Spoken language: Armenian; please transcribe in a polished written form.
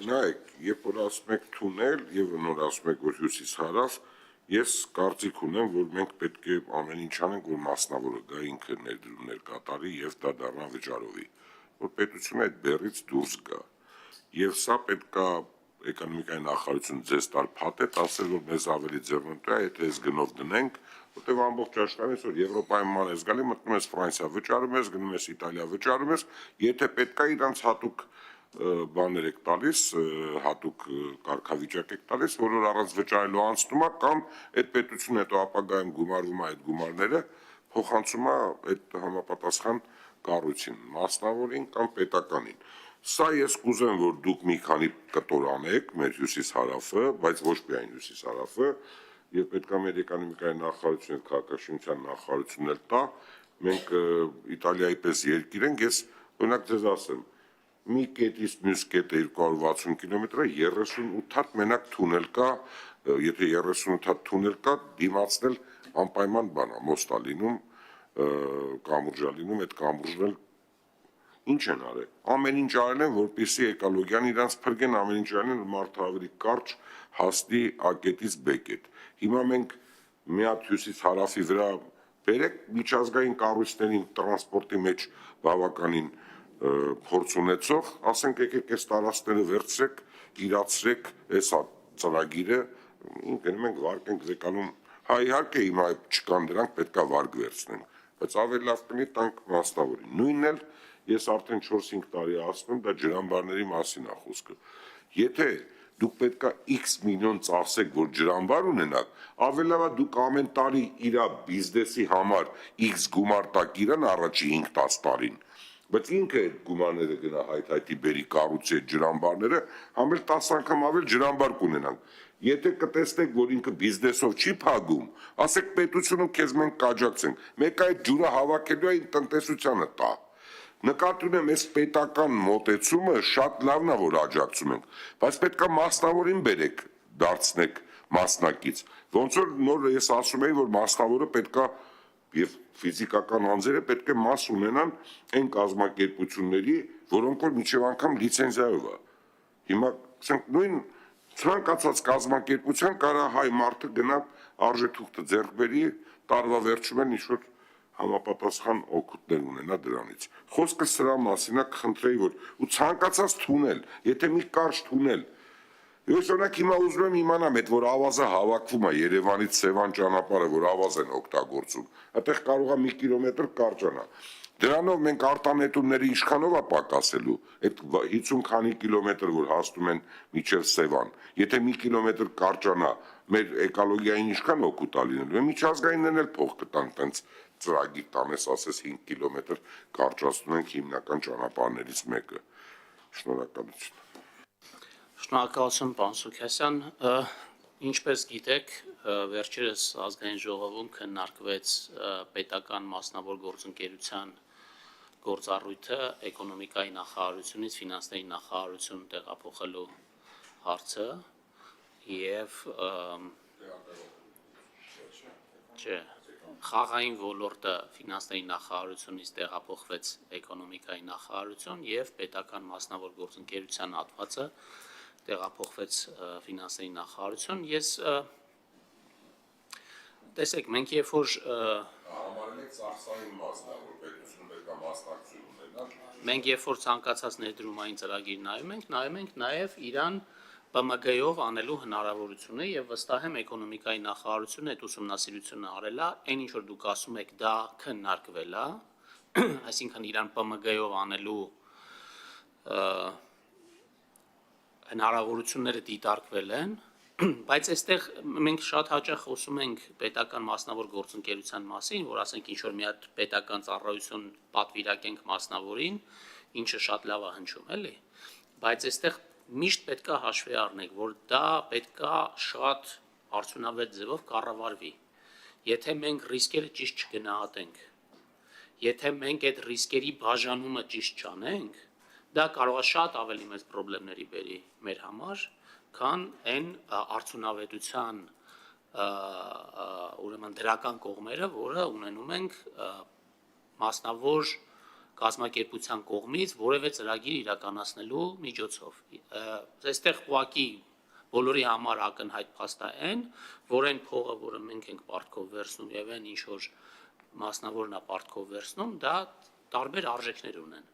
Նայեք, երբ որ ասում եք թունել եւ նոր ասում եք որ հյուսիս-հարավ, ես կարծիք ունեմ, որ մենք պետք է ամեն ինչ անենք, որ մասնավորը գա ինքը ներդրումներ կատարի եւ դա դառնա վճարովի, որ պետությունը այդ բեռից դուրս գա։ Եվ սա պետք է էկոնոմիկայի նախարարությունը ձեզ տալ փաթեթ, ասել որ մեզ ավելի ձեռնտու է, եթե այս գնով դնենք, որտեղ ամբողջ աշխարհում որ Եվրոպայում ման ես գալի, մտնում ես Ֆրանսիա վճարում ես, գնում ես Իտալիա վճարում ես, եթե պետք է իրանց հատուկ բաներ եք տալիս, հատուկ կարգավիճակ եք տալիս, որ առանց վճարելու անցնում է կամ այդ պետությունը հետո ապագայում գումարվում է այդ գումարները, փոխանցում է այդ համապատասխան կառույցին, մասնավորին կամ պետականին։ Սա ես կուզեմ, որ դուք մի քանի կտոր անեք մեր հյուսիս-հարավը, բայց ոչ միայն հյուսիս-հարավը, եւ պետք է մեր էկոնոմիկայի նախարարությունը, քաղաքաշինության նախարարությունն էլ տա, մենք Իտալիայի պես երկիր ենք, ես օրինակ ձեզ ասեմ, մի կետից մյուս կետը 260 կիլոմետր է, 38 հատ մենակ թունել կա, եթե 38 հատ թունել կա, դիմացնել անպայման բան է, մոստա լինում, կամուրջա լինում, այդ կամուրջն էլ ինչ են արել։ Ամեն ինչ արել են, որպեսզի էկոլոգիան իրանց փրկեն, ամեն ինչ արել են, որ մարդը ավելի կարճ հասնի A-կետից B-կետ։ Հիմա մենք մի հատ հյուսիս-հարավի վրա բերեք միջազգային կառույցներին տրանսպորտի մեջ բավականին փորձ ունեցող, ասենք եկեք այս տարածքները վերցրեք, իրացրեք այս ծրագիրը, գնում ենք վարկ ենք վեկանում, հա իհարկե հիմա չկան դրանք, պետք է վարկ վերցնենք, բայց ավելի լավ կլինի տանք մասնավորին։ Նույնն էլ ես արդեն 4-5 տարի ասում եմ, դա ջրամբարների մասին է խոսքը։ Եթե դուք պետք է X միլիոն ծախսեք, որ ջրամբար ունենաք, ավելի լավ է դուք ամեն տարի իր բիզնեսի համար X գումար տաք իրան առաջի 5-10 տարին, բայց ինքը այդ գումարները գնա հայթայթի բերի կառուցի այդ ջրամբարները, համել 10 անգամ ավել ջրամբար կունենանք։ Եթե կտեսնեք, որ ինքը բիզնեսով չի փագում, ասեք պետությունը քեզ մենք կաջակցենք, մեկ այդ ջուրը հավաքելու է տնտեսությանը տա։ Նկատի ունեմ այս պետական մոտեցումը շատ լավն է, որ աջակցում ենք, բայց պետք է մասնավորին բերեք, դարձնեք մասնակից։ Ոնց որ նոր ես ասում եի, որ մասնավորը պետք է եւ ֆիզիկական անձերը պետք է մաս ունենան այն կազմակերպությունների, որոնք որ միջև անգամ լիցենզիայով է։ Հիմա ասենք նույն ցանկացած կազմակերպության կարա հայ մարդը գնա արժեթուղթը ձեռք բերի, տարվա վերջում էլ ինչ-որ համապատասխան օգուտներ ունենա դրանից։ Խոսքը սրա մասին է, կխնդրեի, որ ու ցանկացած թունել, եթե մի կարճ թունել, ես օրինակ հիմա ուզում եմ իմանամ, այդ որ ավազը հավաքվում է Երևանից Սևան ճանապարհը, որ ավազ են օգտագործում, այդտեղ կարող է 1 կիլոմետր կարճանա։ Դրանով մենք արտանետումները ինչքանով է պակասելու, այդ 50 քանի կիլոմետր, որ հասնում են մինչև Սևան, եթե 1 կիլոմետր կարճանա, մեր էկոլոգիային ինչքան օգուտ է լինելու, միջազգայիններն էլ փող կտան տենց ծրագիր տանես, ասես 5 կիլոմետր կարճացնում ենք հիմնական ճանապարհներից մեկը։ Շնորհակալություն։ Շնորհակալություն, պարոն Սուքասյան։ Ինչպես գիտեք, վերջերս ազգային ժողովում քննարկվեց պետական մասնավոր գործընկերության գործառույթը էկոնոմիկայի նախարարությունից ֆինանսների նախարարություն տեղափոխելու հարցը եւ խաղային ոլորտը ֆինանսների նախարարությունից տեղափոխվեց էկոնոմիկայի նախարարություն եւ պետական մասնավոր գործընկերության հատվածը տեղափոխվեց ֆինանսների նախարարություն։ Ես տեսեք, մենք երբ որ համարել եք ծախսային մասն է, որ պետությունը պետք է մասնակցություն ունենա։ Մենք երբ որ ցանկացած ներդրումային ծրագիր նայում ենք նաեւ իրան ՊՄԳ-ով անելու հնարավորությունը եւ վստահ եմ էկոնոմիկայի նախարարությունը այդ ուսումնասիրությունը արել է, այն ինչ որ դուք ասում եք դա քննարկվել է, այսինքն իրան ՊՄԳ-ով անելու հնարավորությունները դիտարկվել են, բայց այստեղ մենք շատ հաճախ խոսում ենք պետական մասնավոր գործընկերության մասին, որ ասենք ինչ որ մի հատ պետական ծառայություն պատվիրակենք մասնավորին, ինչը շատ լավ է հնչում, էլի, բայց այստեղ միշտ պետք է հաշվի առնենք, որ դա պետք է շատ արդյունավետ ձևով կառավարվի։ Եթե մենք ռիսկերը ճիշտ չգնահատենք, եթե մենք այդ ռիսկերի բաժանումը ճիշտ չանենք, դա կարող է շատ ավելի մեծ խնդիրների բերի մեր համար, քան այն արդյունավետության ուրեմն դրական կողմերը, որը ունենում ենք մասնավոր կազմակերպության կողմից որևէ ծրագիր իրականացնելու միջոցով։ Այստեղ ուղղակի բոլորի համար ակնհայտ փաստ է այն, որ այն փողը, որը մենք ենք պարտքով վերցնում եւ այն ինչ որ մասնավորն է պարտքով վերցնում, դա տարբեր արժեքներ ունեն։